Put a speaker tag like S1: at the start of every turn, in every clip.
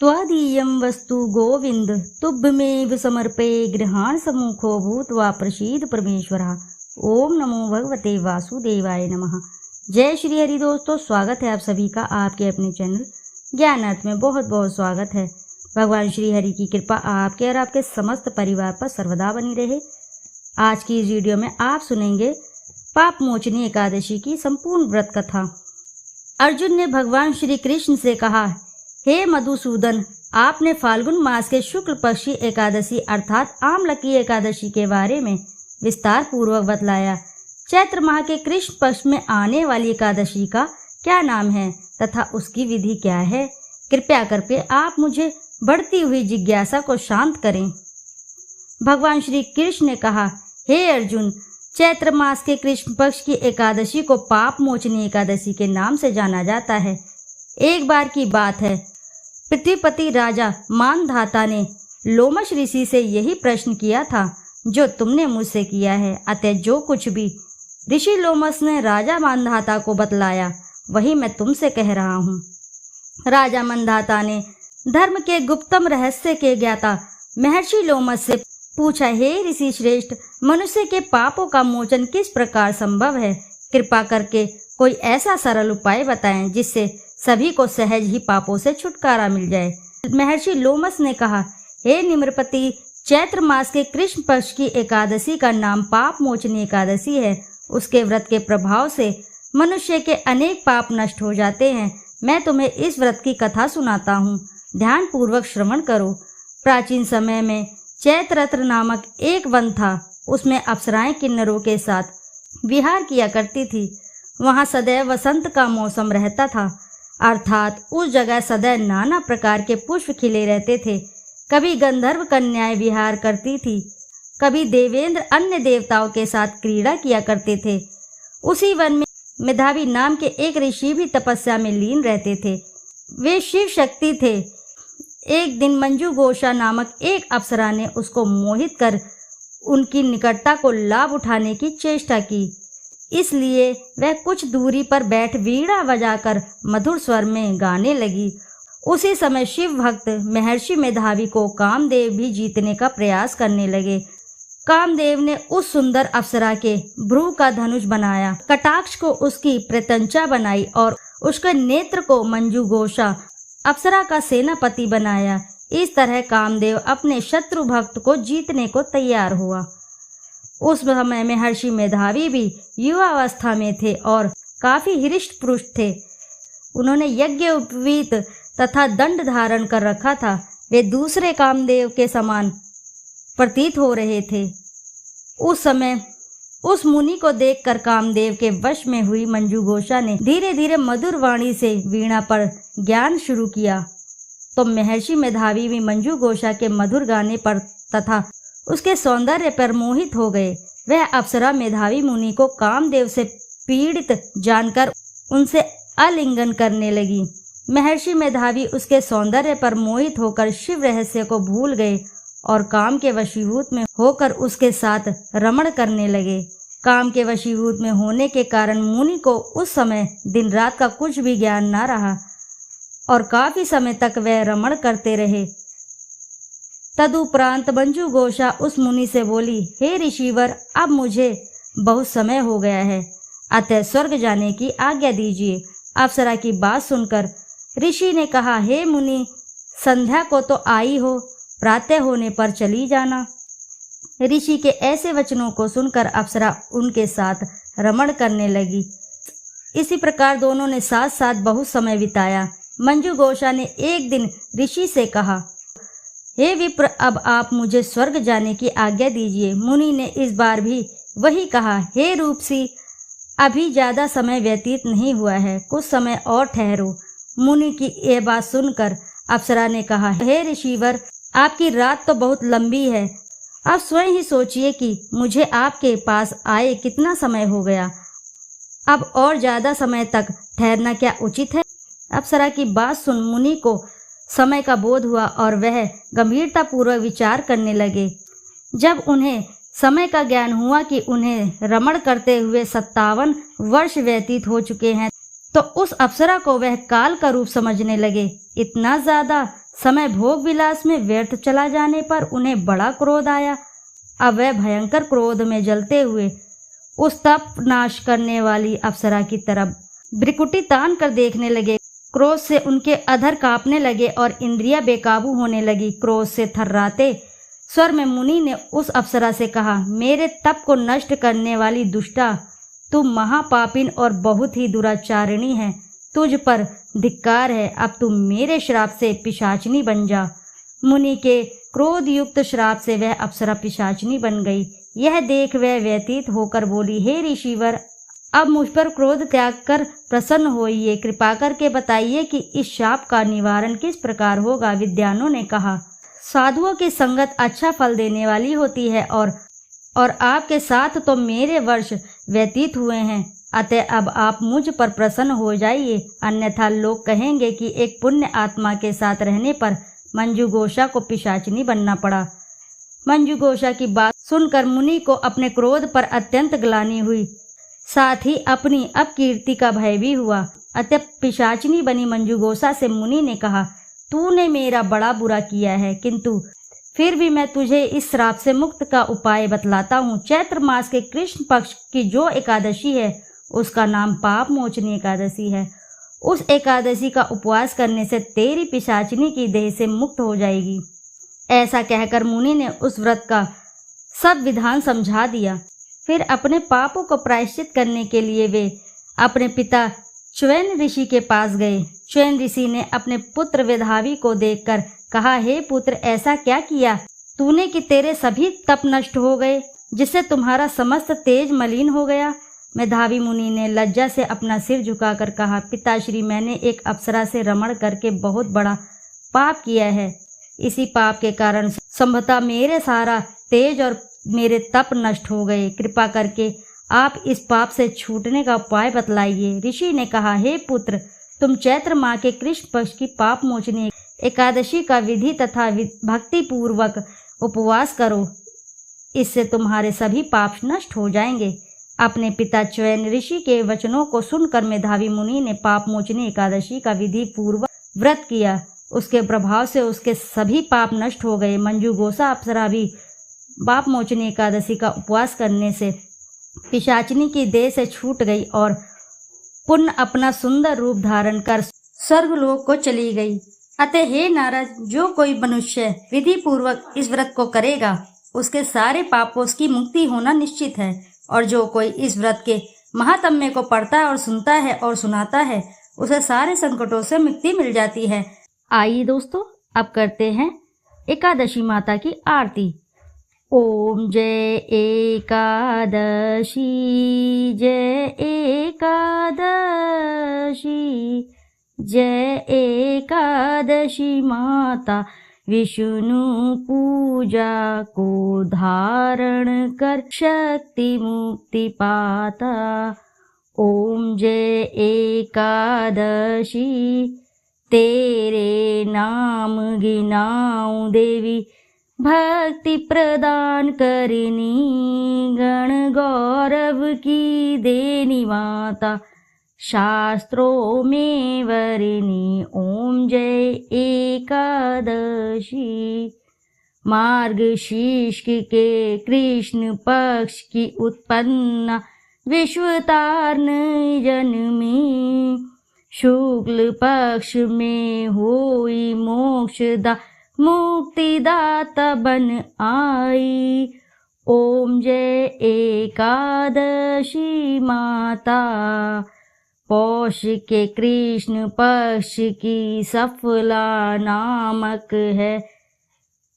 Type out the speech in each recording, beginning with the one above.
S1: त्वदीयं वस्तु गोविंद तुभ्यमेव समर्पये गृहाण सम्मुखो भूत्वा प्रसीद परमेश्वरः। ओम नमो भगवते वासुदेवाय नमः। जय श्री हरि दोस्तों, स्वागत है आप सभी का आपके अपने चैनल ज्ञान अर्थ में। बहुत बहुत स्वागत है। भगवान श्री हरि की कृपा आपके और आपके समस्त परिवार पर सर्वदा बनी रहे। आज की इस वीडियो में आप सुनेंगे पाप मोचनी एकादशी की संपूर्ण व्रत कथा। अर्जुन ने भगवान श्री कृष्ण से कहा, हे मधुसूदन, आपने फाल्गुन मास के शुक्ल पक्षी एकादशी अर्थात आमलकी एकादशी के बारे में विस्तार पूर्वक बतलाया। चैत्र माह के कृष्ण पक्ष में आने वाली एकादशी का क्या नाम है तथा उसकी विधि क्या है? कृपया करके आप मुझे बढ़ती हुई जिज्ञासा को शांत करें। भगवान श्री कृष्ण ने कहा, हे अर्जुन, चैत्र मास के कृष्ण पक्ष की एकादशी को पाप मोचनी एकादशी के नाम से जाना जाता है। एक बार की बात है, पृथ्वीपति राजा मानधाता ने लोमश ऋषि से यही प्रश्न किया था जो तुमने मुझसे किया है। अतः जो कुछ भी ऋषि लोमश ने राजा मानधाता को बतलाया वही मैं तुमसे कह रहा हूँ। राजा मानधाता ने धर्म के गुप्तम रहस्य के ज्ञाता महर्षि लोमश से पूछा, हे ऋषि श्रेष्ठ, मनुष्य के पापों का मोचन किस प्रकार संभव है? कृपा करके कोई ऐसा सरल उपाय बताएं जिससे सभी को सहज ही पापों से छुटकारा मिल जाए। महर्षि लोमश ने कहा, हे निम्रपति, चैत्र मास के कृष्ण पक्ष की एकादशी का नाम पाप मोचनी एकादशी है। उसके व्रत के प्रभाव से मनुष्य के अनेक पाप नष्ट हो जाते हैं। मैं तुम्हें इस व्रत की कथा सुनाता हूँ, ध्यान पूर्वक श्रवण करो। प्राचीन समय में चैत्ररथ नामक एक वन था। उसमें अप्सराएं किन्नरों के साथ विहार किया करती थी। वहाँ सदैव वसंत का मौसम रहता था, अर्थात उस जगह सदैव नाना प्रकार के पुष्प खिले रहते थे। कभी गंधर्व कन्याएं विहार करती थी, कभी देवेंद्र अन्य देवताओं के साथ क्रीड़ा किया करते थे। उसी वन में मेधावी नाम के एक ऋषि भी तपस्या में लीन रहते थे। वे शिव शक्ति थे। एक दिन मंजू घोषा नामक एक अप्सरा ने उसको मोहित कर उनकी निकटता को लाभ उठाने की चेष्टा की। इसलिए वह कुछ दूरी पर बैठ वीणा बजाकर मधुर स्वर में गाने लगी। उसी समय शिव भक्त महर्षि मेधावी को कामदेव भी जीतने का प्रयास करने लगे। कामदेव ने उस सुंदर अप्सरा के भ्रू का धनुष बनाया, कटाक्ष को उसकी प्रत्यंचा बनाई और उसके नेत्र को मंजू घोषा अप्सरा का सेनापति बनाया। इस तरह कामदेव अपने शत्रु भक्त को जीतने को तैयार हुआ। उस समय महर्षि मेधावी भी युवावस्था में थे और काफी हृष्ट पुरुष थे। उन्होंने यज्ञ उपवीत तथा दंड धारण कर रखा था। वे दूसरे कामदेव के समान प्रतीत हो रहे थे। उस समय उस मुनि को देखकर कामदेव के वश में हुई मंजू घोषा ने धीरे धीरे मधुर वाणी से वीणा पर ज्ञान शुरू किया। तो महर्षि मेधावी भी मंजू घोषा के मधुर गाने पर तथा उसके सौंदर्य पर मोहित हो गए। वह अप्सरा मेधावी मुनि को कामदेव से पीड़ित जानकर उनसे आलिंगन करने लगी। महर्षि मेधावी उसके सौंदर्य पर मोहित होकर शिव रहस्य को भूल गए और काम के वशीभूत में होकर उसके साथ रमण करने लगे। काम के वशीभूत में होने के कारण मुनि को उस समय दिन रात का कुछ भी ज्ञान न रहा और काफी समय तक वह रमण करते रहे। तदुपरांत मंजू घोषा उस मुनि से बोली, हे ऋषिवर, अब मुझे बहुत समय हो गया है, अतः स्वर्ग जाने की आज्ञा दीजिए। अप्सरा की बात सुनकर ऋषि ने कहा, हे मुनि, संध्या को तो आई हो, प्रातः होने पर चली जाना। ऋषि के ऐसे वचनों को सुनकर अप्सरा उनके साथ रमण करने लगी। इसी प्रकार दोनों ने साथ साथ बहुत समय बिताया। मंजू घोषा ने एक दिन ऋषि से कहा, हे विप्र, अब आप मुझे स्वर्ग जाने की आज्ञा दीजिए। मुनि ने इस बार भी वही कहा, हे रूपसी, अभी ज्यादा समय व्यतीत नहीं हुआ है, कुछ समय और ठहरो। मुनि की यह बात सुनकर अप्सरा ने कहा, हे ऋषिवर, आपकी रात तो बहुत लंबी है। अब स्वयं ही सोचिए कि मुझे आपके पास आए कितना समय हो गया। अब और ज्यादा समय तक ठहरना क्या उचित है? अप्सरा की बात सुन मुनि को समय का बोध हुआ और वह गंभीरता पूर्वक विचार करने लगे। जब उन्हें समय का ज्ञान हुआ कि उन्हें रमण करते हुए 57 वर्ष व्यतीत हो चुके हैं, तो उस अप्सरा को वह काल का रूप समझने लगे। इतना ज्यादा समय भोग विलास में व्यर्थ चला जाने पर उन्हें बड़ा क्रोध आया। अब वह भयंकर क्रोध में जलते हुए उस तप नाश करने वाली अप्सरा की तरफ भ्रिकुटी तान कर देखने लगे। क्रोध से उनके अधर कांपने लगे और इंद्रियां बेकाबू होने लगी। क्रोध से थर्राते स्वर में मुनि ने उस अप्सरा से कहा, मेरे तप को नष्ट करने वाली दुष्टा, तू महापापिन और बहुत ही दुराचारिणी है। तुझ पर धिक्कार है। अब तू मेरे श्राप से पिशाचिनी बन जा। मुनि के क्रोध युक्त श्राप से वह अप्सरा पिशाचिनी बन गई। यह देख वह व्यतीत होकर बोली, हे ऋषिवर, अब मुझ पर क्रोध त्याग कर प्रसन्न होइए। कृपा करके बताइए कि इस शाप का निवारण किस प्रकार होगा। विद्वानों ने कहा, साधुओं की संगत अच्छा फल देने वाली होती है और आपके साथ तो मेरे वर्ष व्यतीत हुए हैं। अतः अब आप मुझ पर प्रसन्न हो जाइए, अन्यथा लोग कहेंगे कि एक पुण्य आत्मा के साथ रहने पर मंजुघोषा को पिशाचिनी बनना पड़ा। मंजुघोषा की बात सुनकर मुनि को अपने क्रोध पर अत्यंत ग्लानि हुई, साथ ही अपनी अपकीर्ति का भय भी हुआ। अतः पिशाचिनी बनी मंजुघोषा से मुनि ने कहा, तूने मेरा बड़ा बुरा किया है, किंतु फिर भी मैं तुझे इस श्राप से मुक्त का उपाय बतलाता हूँ। चैत्र मास के कृष्ण पक्ष की जो एकादशी है उसका नाम पाप मोचनी एकादशी है। उस एकादशी का उपवास करने से तेरी पिशाचिनी की देह से मुक्त हो जाएगी। ऐसा कहकर मुनि ने उस व्रत का सब विधान समझा दिया। फिर अपने पापों को प्रायश्चित करने के लिए वे अपने पिता च्वेन ऋषि के पास गए। च्वेन ऋषि ने अपने पुत्र वेधावी को देखकर कहा, हे पुत्र, ऐसा क्या किया तूने कि तेरे सभी तप नष्ट हो गए, जिससे तुम्हारा समस्त तेज मलिन हो गया। मेधावी मुनि ने लज्जा से अपना सिर झुकाकर कहा, पिताश्री, मैंने एक अप्सरा से रमण करके बहुत बड़ा पाप किया है। इसी पाप के कारण संभवतः मेरे सारा तेज और मेरे तप नष्ट हो गए। कृपा करके आप इस पाप से छूटने का उपाय बतलाइए। ऋषि ने कहा, हे पुत्र, तुम चैत्र माह के कृष्ण पक्ष की पाप मोचनी एकादशी का विधि तथा भक्ति पूर्वक उपवास करो, इससे तुम्हारे सभी पाप नष्ट हो जाएंगे। अपने पिता च्वेन ऋषि के वचनों को सुनकर मेधावी मुनि ने पाप मोचनी एकादशी का विधि पूर्वक व्रत किया। उसके प्रभाव से उसके सभी पाप नष्ट हो गए। मंजुघोषा अप्सरा भी पाप मोचनी एकादशी का उपवास करने से पिशाचिनी की देह से छूट गई और पुनः अपना सुंदर रूप धारण कर स्वर्गलोक को चली गई। अतः हे नारद, जो कोई मनुष्य विधि पूर्वक इस व्रत को करेगा उसके सारे पापों की मुक्ति होना निश्चित है, और जो कोई इस व्रत के महात्म्य को पढ़ता है और सुनता है और सुनाता है उसे सारे संकटों से मुक्ति मिल जाती है। आइए दोस्तों, अब करते हैं एकादशी माता की आरती। ओम जय एकादशी, जय एकादशी, जय एकादशी माता, विष्णु पूजा को धारण कर शक्ति मुक्ति पाता। ओम जय एकादशी, तेरे नाम गिनाऊं देवी, भक्ति प्रदान करनी, गण गौरव की देनी माता, शास्त्रों में वरनी। ओम जय एकादशी, मार्गशीर्ष के कृष्ण पक्ष की उत्पन्ना विश्वतारण जन्मी, शुक्ल पक्ष में होई मोक्षदा मुक्तिदाता बन आई। ओम जय एकादशी माता, पौष के कृष्ण पक्ष की सफला नामक है,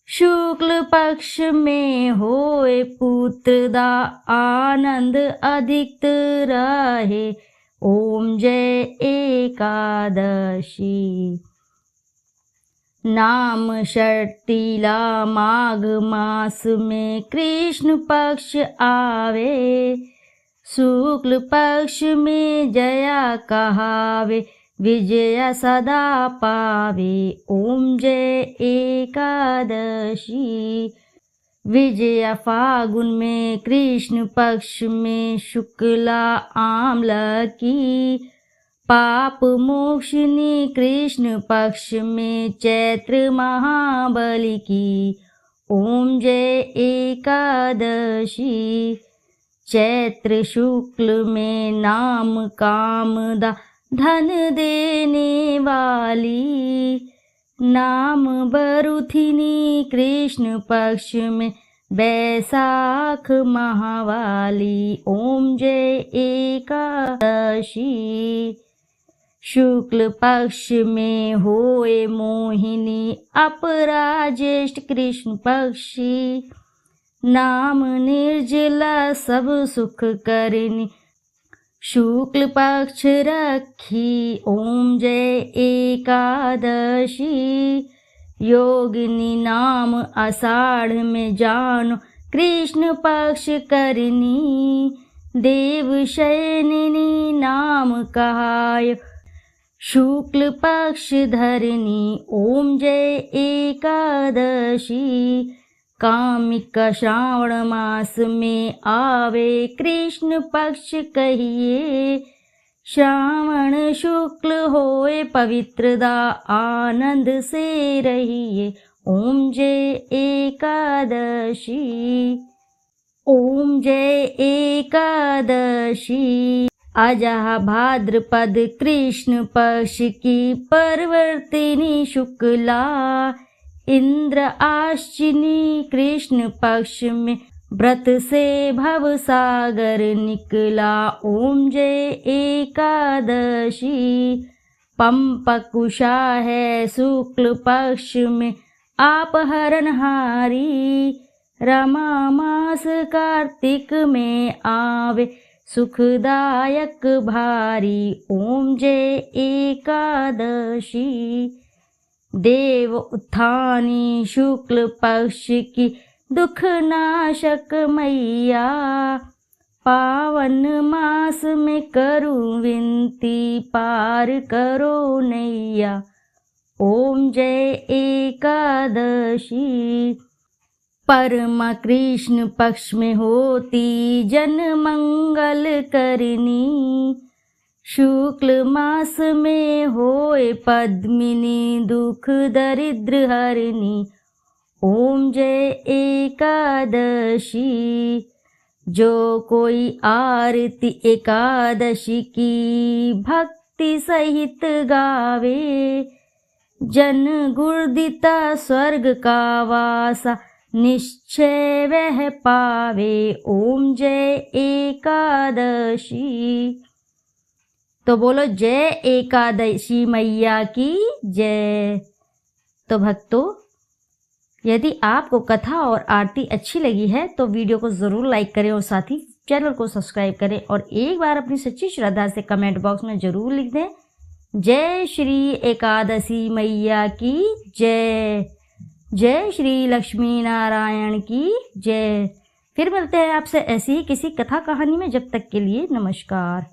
S1: शुक्ल पक्ष में होए पुत्रदा आनंद अधिक रहे। ओम जय एकादशी, नाम षटीला माघ मास में कृष्ण पक्ष आवे, शुक्ल पक्ष में जया कहावे, विजया सदा पावे। ओम जय एकादशी, विजया फागुन में कृष्ण पक्ष में शुक्ला आम्ल की, पाप मोक्षिनी कृष्ण पक्ष में चैत्र महाबली की। ओम जय एकादशी। चैत्र शुक्ल में नाम कामदा धन देने वाली। नाम बरुथिनी कृष्ण पक्ष में बैसाख महावाली। ओम जय एकादशी। शुक्ल पक्ष में होए मोहिनी अपरा ज्येष्ठ कृष्ण पक्षी। नाम निर्जला सब सुख करनी शुक्ल पक्ष रखी। ओम जय एकादशी। योगिनी नाम आषाढ़ में जानो कृष्ण पक्ष करनी। देव शयनिनी नाम कहाय शुक्ल पक्ष धरनी। ओम जय एकादशी। कामिका श्रावण मास में आवे कृष्ण पक्ष कहिए। श्रावण शुक्ल होए पवित्रदा आनंद से रहिए। ओम जय एकादशी। ओम जय एकादशी। अजह भाद्रपद कृष्ण पक्ष की परवर्तिनी शुक्ला। इंद्र आश्विनी कृष्ण पक्ष में व्रत से भव सागर निकला। ओम जय एकादशी। पंपकुशा है शुक्ल पक्ष में आपहरणहारी। रमा मास कार्तिक में आवे सुखदायक भारी। ओम जय एकादशी। देव उत्थानी शुक्ल पक्ष की दुख नाशक मैया। पावन मास में करूं विनती पार करो नैया। ओम जय एकादशी। परमा कृष्ण पक्ष में होती जन मंगल करनी। शुक्ल मास में होए पद्मिनी दुख दरिद्र हरनी। ओम जय एकादशी। जो कोई आरती एकादशी की भक्ति सहित गावे। जन गुर्दिता स्वर्ग का वासा निश्चय वह पावे। ओम जय एकादशी। तो बोलो जय एकादशी मैया की जय। तो भक्तों, यदि आपको कथा और आरती अच्छी लगी है तो वीडियो को ज़रूर लाइक करें और साथ ही चैनल को सब्सक्राइब करें और एक बार अपनी सच्ची श्रद्धा से कमेंट बॉक्स में ज़रूर लिख दें जय श्री एकादशी मैया की जय। जय श्री लक्ष्मी नारायण की जय। फिर मिलते हैं आपसे ऐसी ही किसी कथा कहानी में। जब तक के लिए नमस्कार।